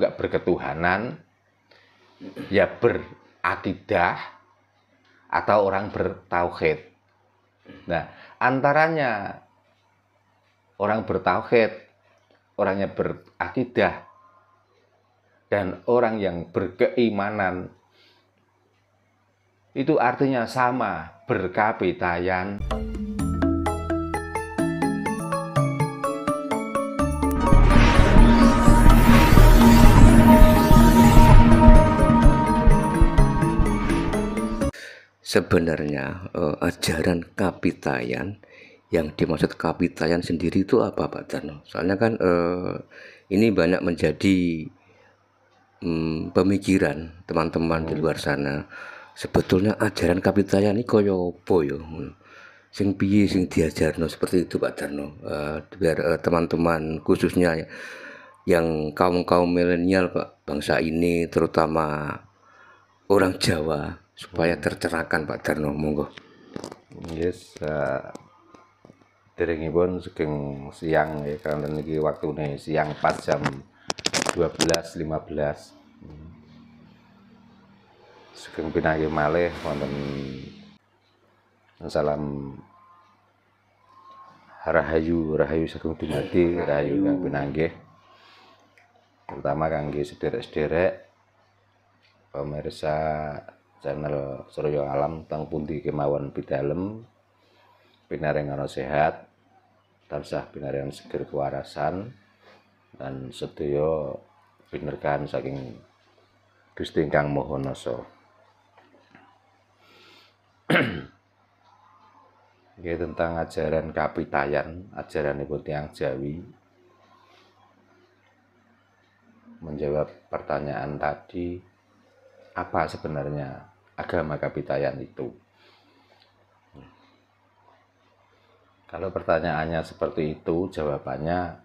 nggak berketuhanan, ya berakidah atau orang bertauhid. Nah, antaranya orang bertauhid, orangnya berakidah, dan orang yang berkeimanan, itu artinya sama, berkapitayan. Sebenarnya ajaran kapitayan, yang dimaksud kapitayan sendiri itu apa, Pak Darno? Soalnya kan ini banyak menjadi pemikiran teman-teman di luar sana. Sebetulnya ajaran kapitayan ini koyo apa ya? Sing piye sing diajarno seperti itu, Pak Darno? Biar teman-teman khususnya yang kaum milenial, Pak, bangsa ini terutama orang Jawa supaya tercerahkan, Pak Darno, monggo. Yes, derengipun saking siang ya, karena niki waktune siang pas jam 12.15. Saking pinanggih malih wonten salam rahayu saking dumadi, rahayu kang pinanggih. Terutama kangge sederek-sederek pemirsa channel Surya Alam teng pundi kemawon pidalem, pinaringan sehat, tansah pinaringan seger kewarasan, dan sedaya binerkahan saking Gusti Kang Maha Nasa. Nggih, tentang ajaran kapitayan, ajaranipun tiyang Jawi. Menjawab pertanyaan tadi, apa sebenarnya agama kapitayan itu? Kalau pertanyaannya seperti itu, jawabannya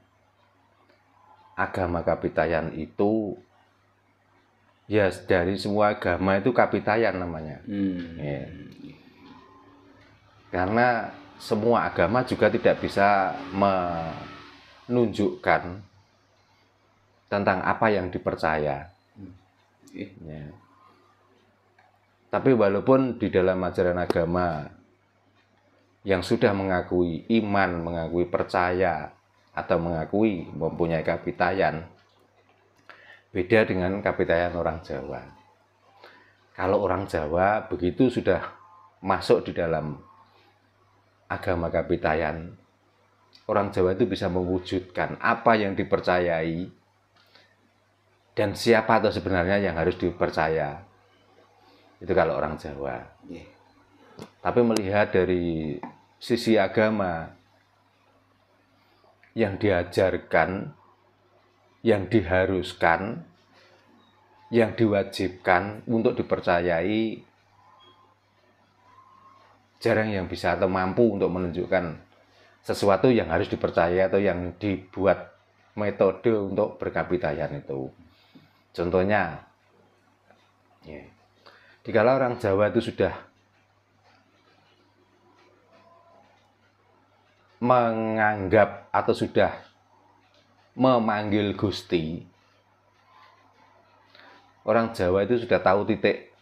agama kapitayan itu ya dari semua agama itu kapitayan namanya. Ya. Karena semua agama juga tidak bisa menunjukkan tentang apa yang dipercaya. Ya. Tapi walaupun di dalam ajaran agama yang sudah mengakui iman, mengakui percaya, atau mengakui mempunyai kapitayan, beda dengan kapitayan orang Jawa. Kalau orang Jawa begitu sudah masuk di dalam agama kapitayan, orang Jawa itu bisa mewujudkan apa yang dipercayai dan siapa atau sebenarnya yang harus dipercaya. Itu kalau orang Jawa. Tapi melihat dari sisi agama, yang diajarkan, yang diharuskan, yang diwajibkan untuk dipercayai, jarang yang bisa atau mampu untuk menunjukkan sesuatu yang harus dipercaya atau yang dibuat metode untuk berkapitayan itu. Contohnya, dikala orang Jawa itu sudah menganggap atau sudah memanggil Gusti, orang Jawa itu sudah tahu titik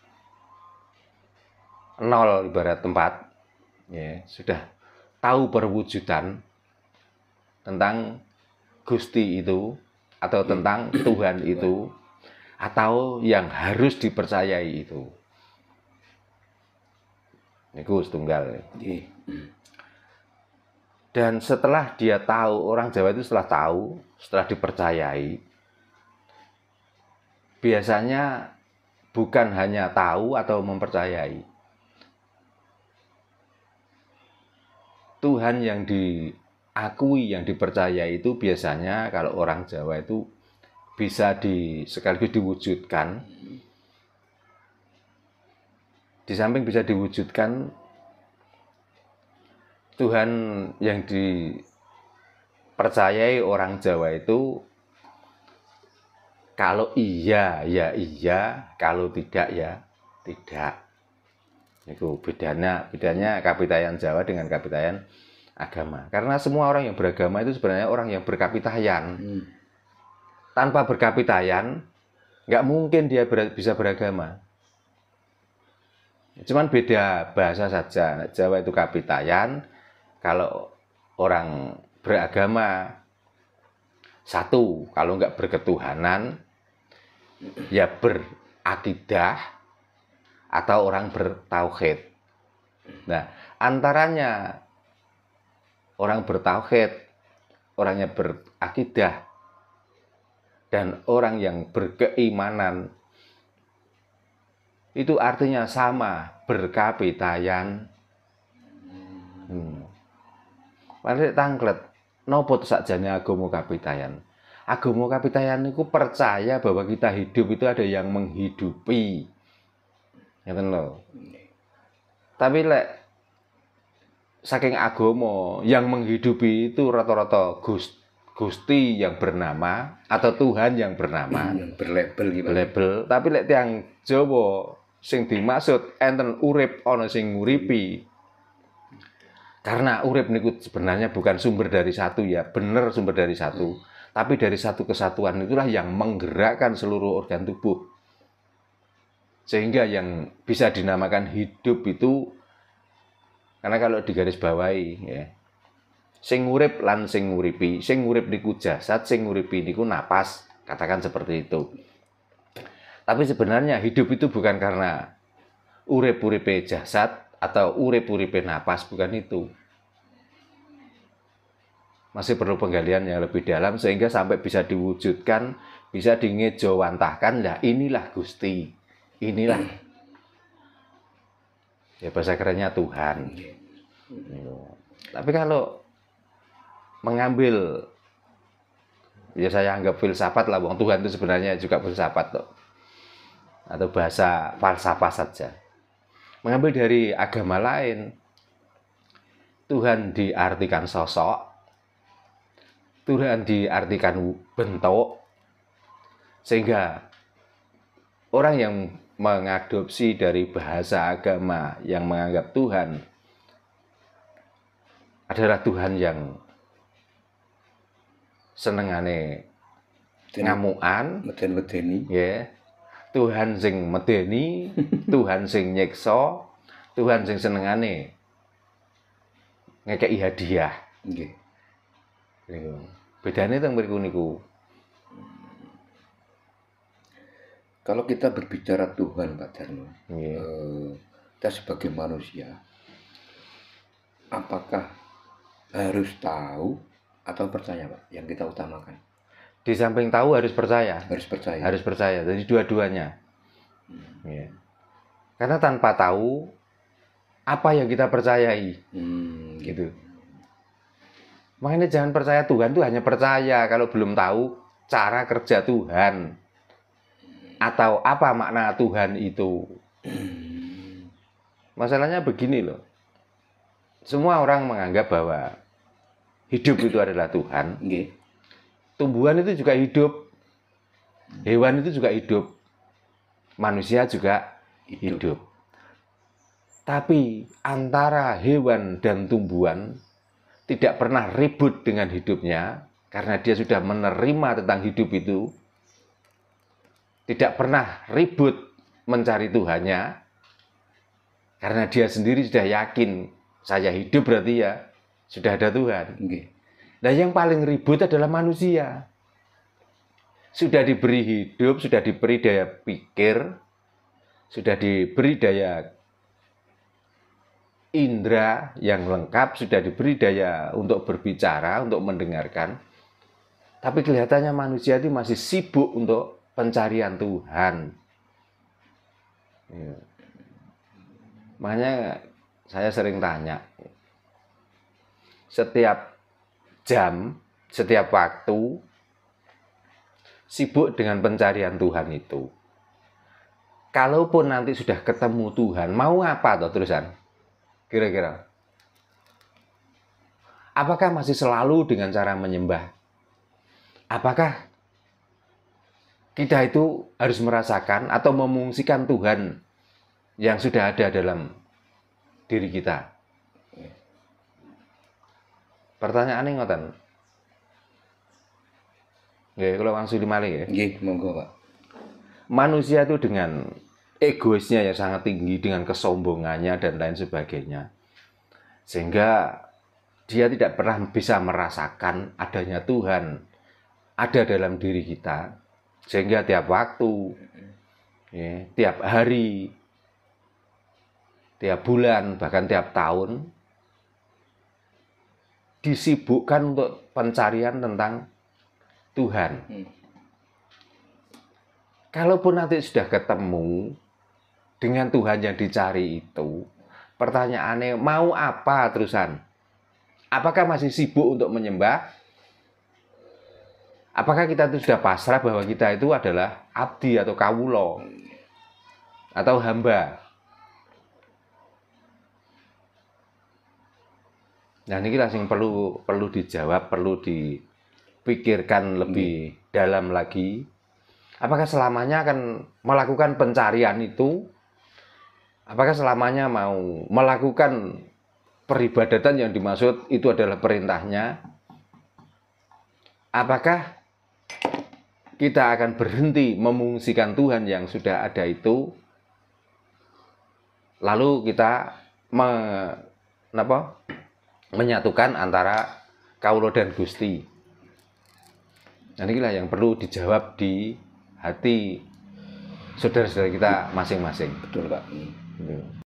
nol ibarat tempat, ya, sudah tahu perwujudan tentang Gusti itu atau tentang Tuhan itu atau yang harus dipercayai itu. Niku setunggal. Dan setelah dia tahu, orang Jawa itu setelah tahu, setelah dipercayai, biasanya bukan hanya tahu atau mempercayai. Tuhan yang diakui, yang dipercayai itu biasanya kalau orang Jawa itu bisa sekaligus diwujudkan. Di samping bisa diwujudkan, Tuhan yang dipercayai orang Jawa itu kalau iya ya iya, kalau tidak ya tidak. Itu bedanya kapitayan Jawa dengan kapitayan agama. Karena semua orang yang beragama itu sebenarnya orang yang berkapitayan. tanpa berkapitayan, nggak mungkin dia bisa beragama. Cuman beda bahasa saja. Jawa itu kapitayan, kalau orang beragama satu, kalau nggak berketuhanan, ya berakidah atau orang bertauhid. Nah, antaranya orang bertauhid, orangnya berakidah, dan orang yang berkeimanan, itu artinya sama, berkapitayan. Paling tangklet, nopo sakjane agama kapitayan. Agama kapitayan itu percaya bahwa kita hidup itu ada yang menghidupi. Ngeten lho. Tapi lek saking agama yang menghidupi itu rata-rata Gusti yang bernama atau Tuhan yang bernama, yang berlabel gitu. label. Tapi lek tiang Jawa sing dimaksud enten urip ana sing nguripi. Karena urip niku sebenarnya bukan sumber dari satu ya, bener sumber dari satu. Tapi dari satu kesatuan itulah yang menggerakkan seluruh organ tubuh. Sehingga yang bisa dinamakan hidup itu, karena kalau digaris bawahi ya, sing urip lan sing nguripi, sing urip niku jasad, sing nguripi niku napas, katakan seperti itu. Tapi sebenarnya hidup itu bukan karena urip-uripe jasad atau urip-uripe napas, bukan itu. Masih perlu penggalian yang lebih dalam sehingga sampai bisa diwujudkan, bisa ngejawantahkan, lah inilah Gusti, inilah ya bahasa kerennya Tuhan. Tapi kalau mengambil, ya saya anggap filsafat lah, wong Tuhan itu sebenarnya juga filsafat toh, atau bahasa falsafah saja. Mengambil dari agama lain, Tuhan diartikan sosok, Tuhan diartikan bentuk, sehingga orang yang mengadopsi dari bahasa agama yang menganggap Tuhan adalah Tuhan yang senengane ngamukan, Meden-medeni. ya. Tuhan sing medeni, Tuhan sing nyiksa, Tuhan sing senengane ngekeki hadiah. Nggih. Niku. Bedane teng mriku niku. Kalau kita berbicara Tuhan, Pak Darno, Nggih. kita sebagai manusia, apakah harus tahu atau percaya, Pak, yang kita utamakan? Di samping tahu harus percaya. Harus percaya. Harus percaya. Jadi dua-duanya. Ya. Karena tanpa tahu apa yang kita percayai, gitu. Makanya jangan percaya Tuhan itu hanya percaya kalau belum tahu cara kerja Tuhan atau apa makna Tuhan itu. Masalahnya begini loh. Semua orang menganggap bahwa hidup itu adalah Tuhan. Nggih. Tumbuhan itu juga hidup, hewan itu juga hidup, manusia juga hidup. Tapi antara hewan dan tumbuhan tidak pernah ribut dengan hidupnya karena dia sudah menerima tentang hidup itu. Tidak pernah ribut mencari Tuhannya karena dia sendiri sudah yakin saya hidup berarti ya sudah ada Tuhan. Nggih. Nah, yang paling ribut adalah manusia. Sudah diberi hidup, sudah diberi daya pikir, sudah diberi daya indera yang lengkap, sudah diberi daya untuk berbicara, untuk mendengarkan. Tapi kelihatannya manusia itu masih sibuk untuk pencarian Tuhan. Ya. Makanya saya sering tanya, setiap jam, setiap waktu, sibuk dengan pencarian Tuhan itu. Kalaupun nanti sudah ketemu Tuhan, mau apa toh terusan? Kira-kira. Apakah masih selalu dengan cara menyembah? Apakah kita itu harus merasakan atau memungsikan Tuhan yang sudah ada dalam diri kita? Pertanyaannya ngoten. Nggih, kula wangsuli malih ya. Nggih, monggo, Pak. Manusia itu dengan egoisnya yang sangat tinggi, dengan kesombongannya dan lain sebagainya. Sehingga dia tidak pernah bisa merasakan adanya Tuhan ada dalam diri kita. Sehingga tiap waktu, ya, tiap hari, tiap bulan, bahkan tiap tahun, disibukkan untuk pencarian tentang Tuhan. Kalaupun nanti sudah ketemu dengan Tuhan yang dicari itu, pertanyaannya mau apa terusan? Apakah masih sibuk untuk menyembah? Apakah kita itu sudah pasrah bahwa kita itu adalah abdi atau kawulo atau hamba? Nah, ini yang perlu dijawab, perlu dipikirkan lebih dalam lagi. Apakah selamanya akan melakukan pencarian itu? Apakah selamanya mau melakukan peribadatan yang dimaksud itu adalah perintahnya? Apakah kita akan berhenti memungsikan Tuhan yang sudah ada itu? Lalu kita menyatukan antara kaulo dan Gusti. Nah, inilah yang perlu dijawab di hati saudara-saudara kita masing-masing. Betul, Pak.